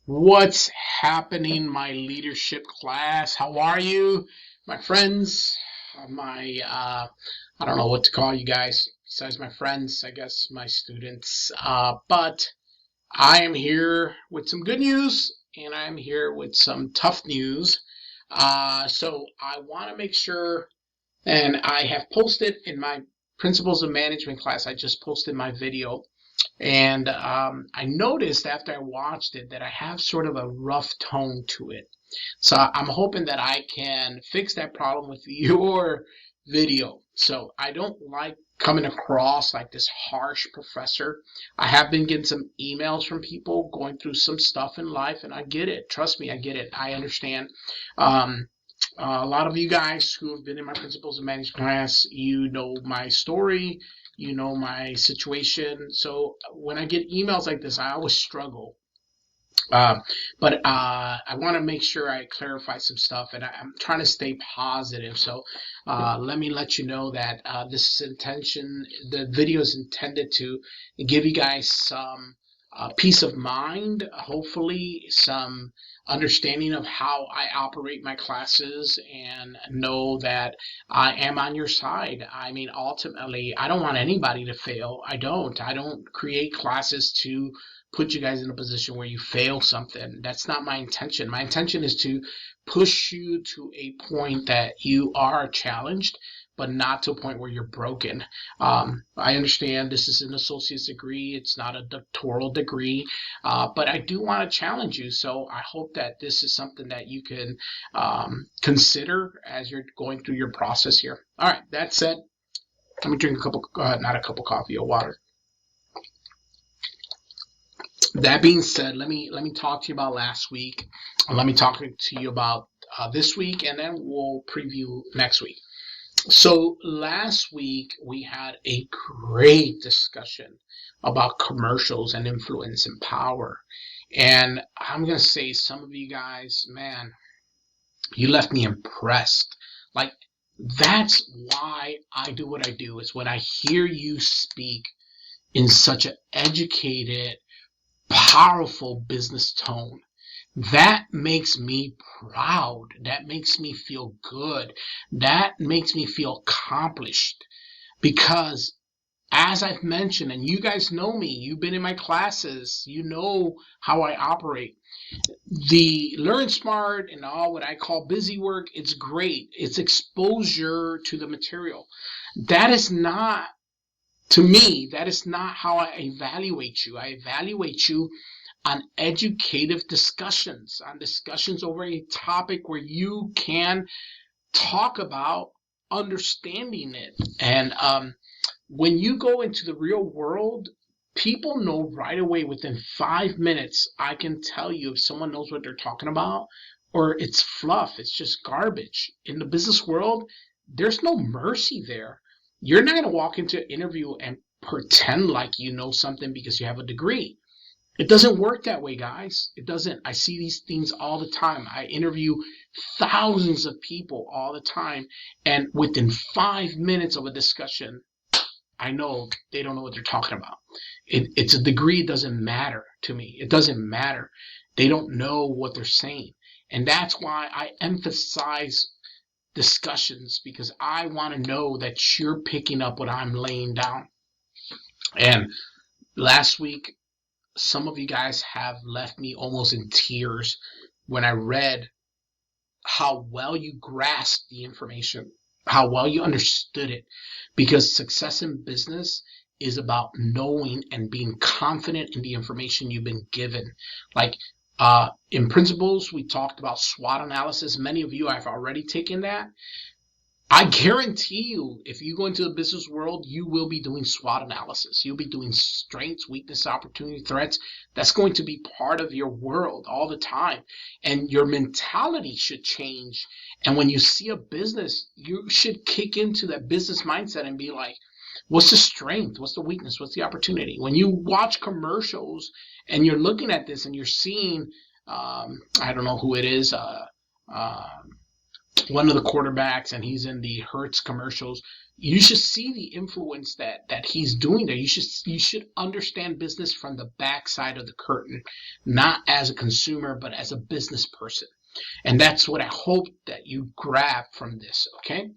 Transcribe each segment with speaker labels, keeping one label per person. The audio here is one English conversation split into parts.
Speaker 1: What's happening, my leadership class? How are you, my friends? I don't know what to call you guys besides my friends, I guess my students. But I am here with some good news and I'm here with some tough news. So I want to make sure, and I have posted in my Principles of Management class, I just posted my video and I noticed after I watched it that I have sort of a rough tone to it. So I'm hoping that I can fix that problem with your video. So I don't like coming across like this harsh professor. I have been getting some emails from people going through some stuff in life, and I get it. Trust me, I get it. I understand. Um, a lot of you guys who have been in my Principles of Management class, you know my story, you know my situation. So when I get emails like this, I always struggle. Um, but I want to make sure I clarify some stuff, and I'm trying to stay positive. So let me let you know that the video is intended to give you guys some peace of mind, hopefully some understanding of how I operate my classes, and know that I am on your side. I mean, ultimately, I don't want anybody to fail. I don't. I don't create classes to put you guys in a position where you fail something. That's not my intention. My intention is to push you to a point that you are challenged, but not to a point where you're broken. I understand this is an associate's degree, it's not a doctoral degree, but I do want to challenge you. So I hope that this is something that you can consider as you're going through your process here. All right, that said, let me drink a couple, not a cup of coffee, or water. That being said, let me talk to you about last week. Let me talk to you about this week, and then we'll preview next week. So last week we had a great discussion about commercials and influence and power. And I'm gonna say some of you guys, man, you left me impressed. Like, that's why I do what I do, is when I hear you speak in such an educated, powerful business tone. That makes me proud. That makes me feel good. That makes me feel accomplished because, as I've mentioned, and you guys know me, you've been in my classes, you know how I operate. The Learn Smart and all what I call busy work, it's great. It's exposure to the material. That is not, to me, that is not how I evaluate you. I evaluate you on educative discussions, on discussions over a topic where you can talk about understanding it. And when you go into the real world, people know right away within 5 minutes. I can tell you if someone knows what they're talking about or it's fluff, it's just garbage. In the business world, there's no mercy there. You're not going to walk into an interview and pretend like you know something because you have a degree. It doesn't work that way, guys. It doesn't. I see these things all the time. I interview thousands of people all the time, and within 5 minutes of a discussion, I know they don't know what they're talking about. It's a degree. It doesn't matter to me. It doesn't matter. They don't know what they're saying. And that's why I emphasize discussions, because I want to know that you're picking up what I'm laying down. And last week, some of you guys have left me almost in tears when I read how well you grasped the information, how well you understood it. Because success in business is about knowing and being confident in the information you've been given. Like in principles, we talked about SWOT analysis. Many of you have already taken that. I guarantee you, if you go into the business world, you will be doing SWOT analysis. You'll be doing strengths, weakness, opportunity, threats. That's going to be part of your world all the time. And your mentality should change. And when you see a business, you should kick into that business mindset and be like, what's the strength? What's the weakness? What's the opportunity? When you watch commercials and you're looking at this and you're seeing, I don't know who it is, one of the quarterbacks, and he's in the Hertz commercials. you should see the influence that he's doing there. You should understand business from the backside of the curtain, not as a consumer, but as a business person. And that's what I hope that you grab from this. Okay.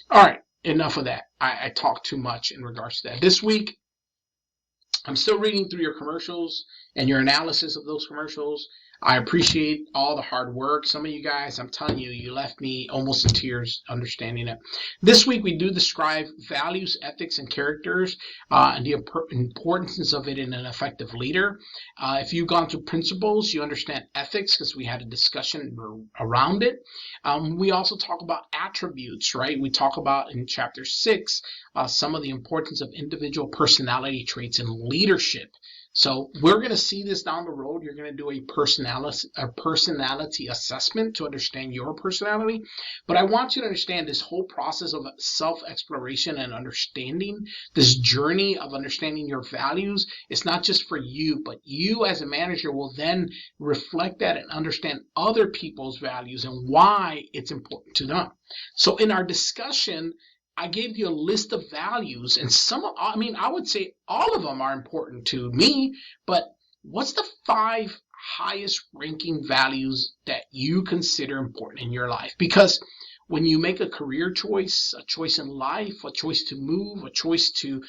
Speaker 1: All right. Enough of that. I talked too much in regards to that. This week, I'm still reading through your commercials and your analysis of those commercials. I appreciate all the hard work. Some of you guys, I'm telling you, you left me almost in tears understanding it. This week, we do describe values, ethics, and characters, and the importance of it in an effective leader. If you've gone through principles, you understand ethics because we had a discussion around it. We also talk about attributes, right? We talk about in chapter 6 some of the importance of individual personality traits in leadership. So we're going to see this down the road. You're going to do a personality assessment to understand your personality. But I want you to understand this whole process of self-exploration and understanding, this journey of understanding your values. It's not just for you, but you as a manager will then reflect that and understand other people's values and why it's important to them. So in our discussion, I gave you a list of values, and I would say all of them are important to me, but what's the 5 highest ranking values that you consider important in your life? Because when you make a career choice, a choice in life, a choice to move, a choice to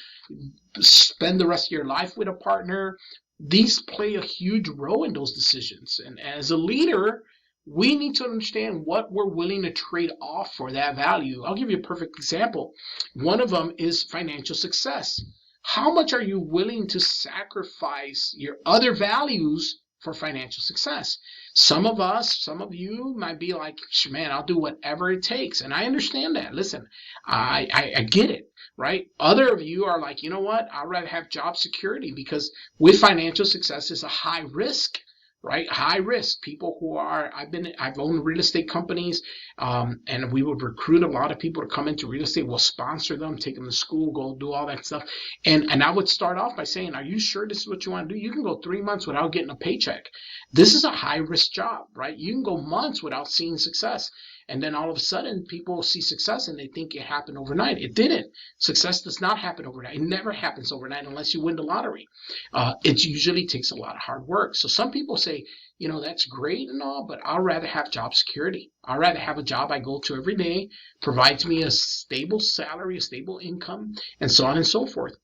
Speaker 1: spend the rest of your life with a partner, these play a huge role in those decisions. And as a leader, we need to understand what we're willing to trade off for that value. I'll give you a perfect example. One of them is financial success. How much are you willing to sacrifice your other values for financial success? Some of you might be like, man, I'll do whatever it takes. And I understand that. Listen, I get it, right? Other of you are like, you know what? I'd rather have job security because with financial success is a high risk. Right, high risk. People who are, I've owned real estate companies, and we would recruit a lot of people to come into real estate. We'll sponsor them, take them to school, go do all that stuff, and I would start off by saying, "Are you sure this is what you want to do? You can go 3 months without getting a paycheck. This is a high risk job, right? You can go months without seeing success." And then all of a sudden, people see success and they think it happened overnight. It didn't. Success does not happen overnight. It never happens overnight unless you win the lottery. It usually takes a lot of hard work. So some people say, you know, that's great and all, but I'd rather have job security. I'd rather have a job I go to every day, provides me a stable salary, a stable income, and so on and so forth.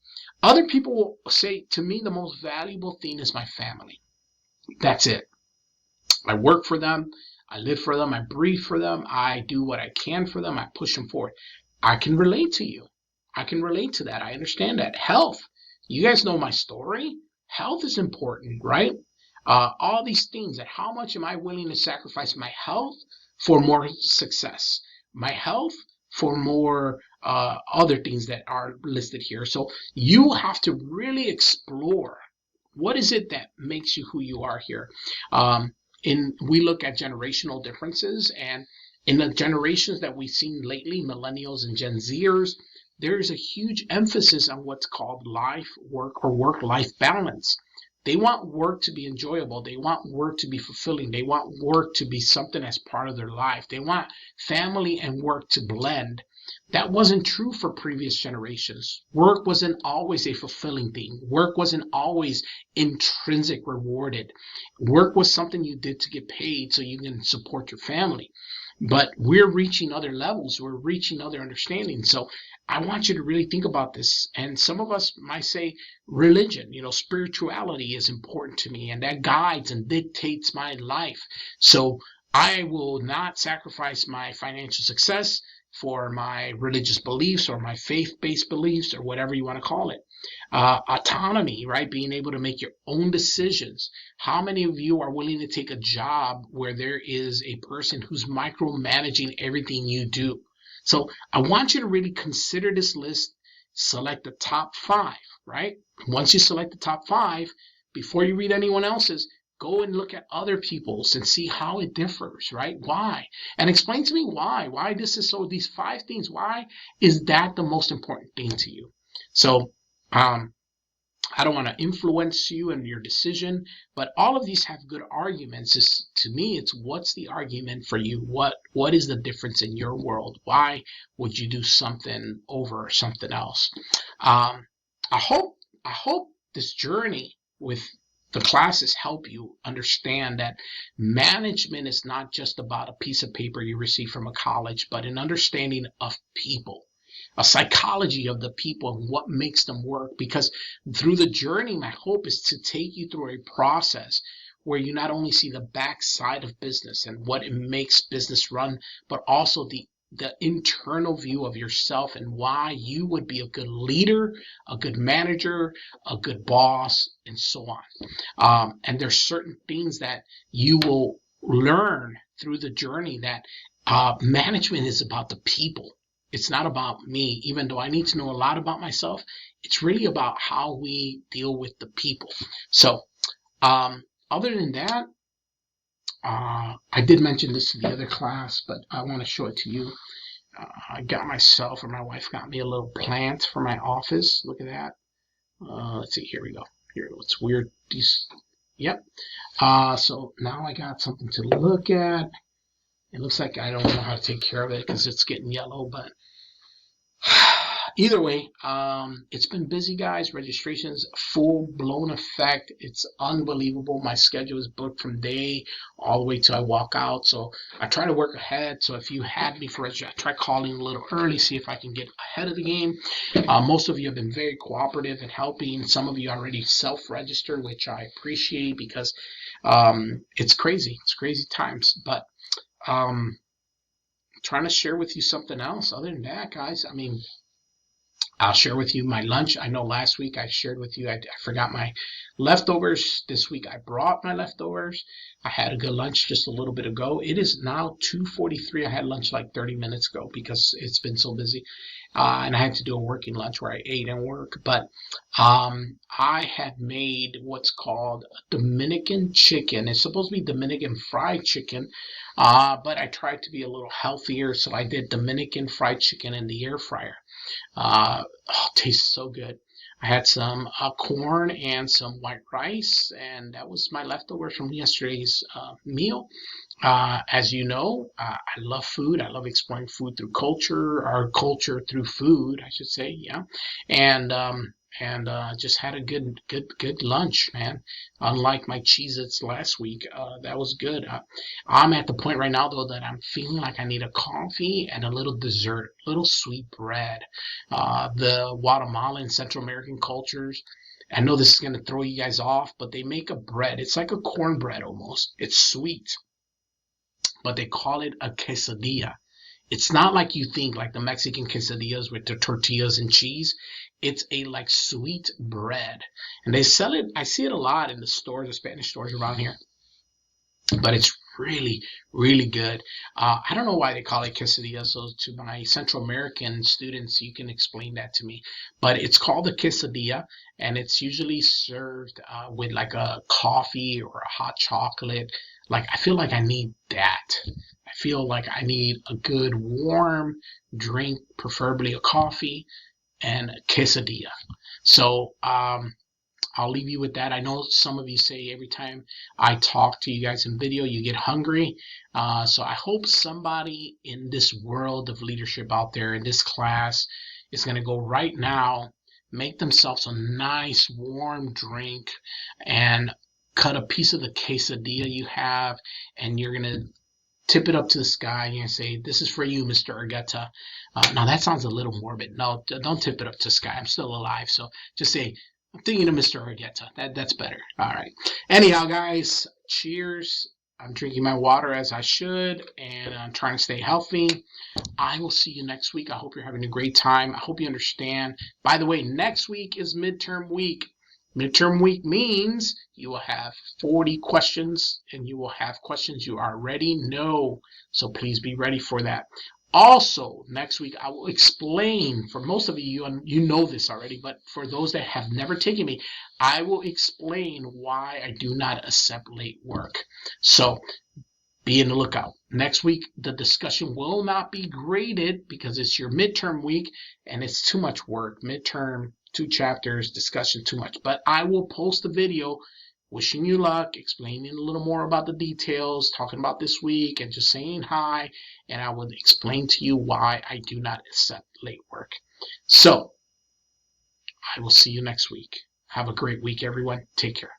Speaker 1: Other people will say, to me, the most valuable thing is my family. That's it. I work for them. I live for them. I breathe for them. I do what I can for them. I push them forward. I can relate to you. I can relate to that. I understand that. Health. You guys know my story. Health is important, right? All these things. And how much am I willing to sacrifice my health for more success? My health for more other things that are listed here. So you have to really explore what is it that makes you who you are here. We look at generational differences, and in the generations that we've seen lately, millennials and Gen Zers, there's a huge emphasis on what's called life, work, or work-life balance. They want work to be enjoyable. They want work to be fulfilling. They want work to be something as part of their life. They want family and work to blend. That wasn't true for previous generations. Work wasn't always a fulfilling thing. Work wasn't always intrinsic rewarded. Work was something you did to get paid so you can support your family. But we're reaching other levels. We're reaching other understandings. So I want you to really think about this. And some of us might say religion, spirituality is important to me, and that guides and dictates my life. So I will not sacrifice my financial success for my religious beliefs or my faith-based beliefs or whatever you want to call it. Autonomy, right? Being able to make your own decisions. How many of you are willing to take a job where there is a person who's micromanaging everything you do? So I want you to really consider this list, select the top 5, right? Once you select the top 5, before you read anyone else's, go and look at other people's and see how it differs, right? Why? And explain to me why. Why this is so, these 5 things, why is that the most important thing to you? So I don't want to influence you and your decision, but all of these have good arguments. To me, it's what's the argument for you? What is the difference in your world? Why would you do something over something else? Um, I hope this journey with the classes help you understand that management is not just about a piece of paper you receive from a college, but an understanding of people, a psychology of the people and what makes them work. Because through the journey, my hope is to take you through a process where you not only see the backside of business and what it makes business run, but also the internal view of yourself and why you would be a good leader, a good manager, a good boss, and so on. And there's certain things that you will learn through the journey that management is about the people. It's not about me, even though I need to know a lot about myself. It's really about how we deal with the people. So, other than that, I did mention this to the other class, but I want to show it to you. I got myself, or my wife got me a little plant for my office. Look at that. Let's see. Here we go. Here, it's weird. Yep. So now I got something to look at. It looks like I don't know how to take care of it because it's getting yellow, but either way, it's been busy, guys. Registration's full blown effect. It's unbelievable. My schedule is booked from day all the way till I walk out. So I try to work ahead. So if you had me for registration, I try calling a little early, see if I can get ahead of the game. Most of you have been very cooperative and helping. Some of you already self-registered, which I appreciate because it's crazy. It's crazy times. But trying to share with you something else. Other than that, guys, I mean, I'll share with you my lunch. I know last week I shared with you, I forgot my leftovers. This week I brought my leftovers. I had a good lunch just a little bit ago. It is now 2:43. I had lunch like 30 minutes ago because it's been so busy. And I had to do a working lunch where I ate and work. But I had made what's called Dominican chicken. It's supposed to be Dominican fried chicken, but I tried to be a little healthier, so I did Dominican fried chicken in the air fryer. Tastes so good. I had some corn and some white rice, and that was my leftovers from yesterday's meal. As you know, I love food. I love exploring food through culture, or culture through food, I should say. Yeah, and just had a good lunch, man. Unlike my Cheez-Its last week, that was good. I'm at the point right now, though, that I'm feeling like I need a coffee and a little dessert, little sweet bread. The Guatemalan Central American cultures. I know this is going to throw you guys off, but they make a bread. It's like a cornbread almost. It's sweet, but they call it a quesadilla. It's not like you think, like the Mexican quesadillas with the tortillas and cheese. It's a like sweet bread, and they sell it. I see it a lot in the stores, the Spanish stores around here, but it's really, really good. I don't know why they call it quesadilla. So to my Central American students, you can explain that to me. But it's called a quesadilla, and it's usually served with like a coffee or a hot chocolate. Like I feel like I need that. I feel like I need a good warm drink, preferably a coffee and a quesadilla. So I'll leave you with that. I know some of you say every time I talk to you guys in video, you get hungry. So I hope somebody in this world of leadership out there in this class is going to go right now, make themselves a nice warm drink and cut a piece of the quesadilla you have, and you're going to tip it up to the sky and you say, "This is for you, Mr. Argueta." Now that sounds a little morbid. No, don't tip it up to the sky. I'm still alive. So just say, "I'm thinking of Mr. Argueta." That's better. All right. Anyhow, guys, cheers. I'm drinking my water as I should, and I'm trying to stay healthy. I will see you next week. I hope you're having a great time. I hope you understand. By the way, next week is midterm week. Midterm week means you will have 40 questions, and you will have questions you already know. So please be ready for that. Also, next week I will explain, for most of you, and you know this already, but for those that have never taken me, I will explain why I do not accept late work. So be in the lookout. Next week, the discussion will not be graded because it's your midterm week and it's too much work. Midterm 2 chapters, discussion too much. But I will post a video wishing you luck, explaining a little more about the details, talking about this week, and just saying hi. And I will explain to you why I do not accept late work. So I will see you next week. Have a great week, everyone. Take care.